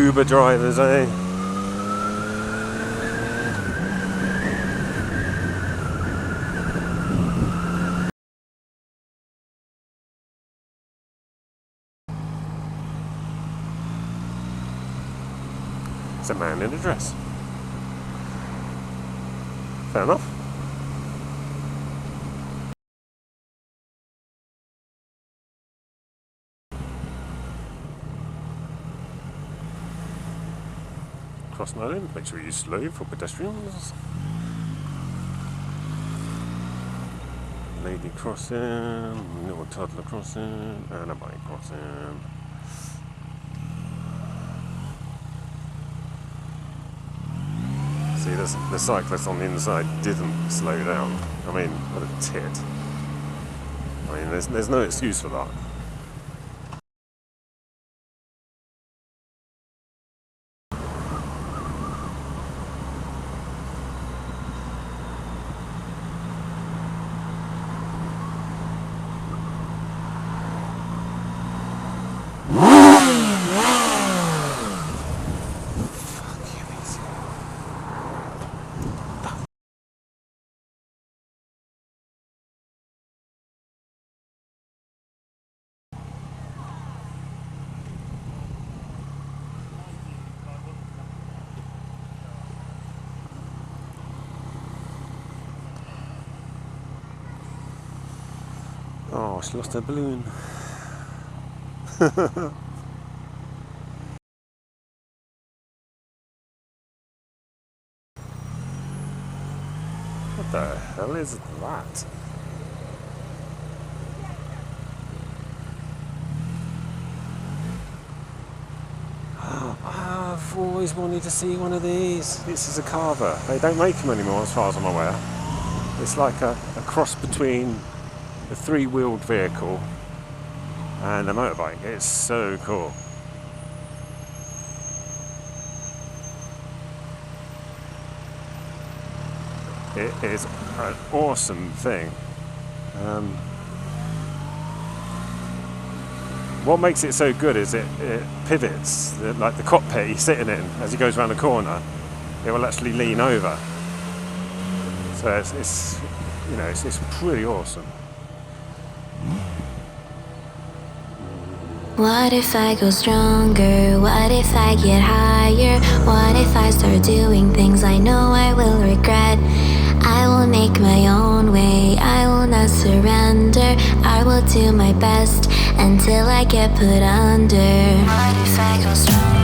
Uber drivers, eh? It's a man in a dress. Fair enough. Crossing island, make sure you slow for pedestrians. Lady crossing, little toddler crossing, and a bike crossing. See, the cyclist on the inside didn't slow down. I mean, what a tit. I mean, there's no excuse for that. Oh, she lost her balloon. What the hell is that? I've always wanted to see one of these. This is a Carver. They don't make them anymore as far as I'm aware. It's like a cross between a three-wheeled vehicle and a motorbike. It's so cool. It is an awesome thing. What makes it so good is it pivots, like the cockpit you sit in it, as he goes around the corner, it will actually lean over. So it's you know, it's pretty awesome. What if I go stronger? What if I get higher? What if I start doing things I know I will regret? I will make my own way, I will not surrender. I will do my best until I get put under. What if I go stronger?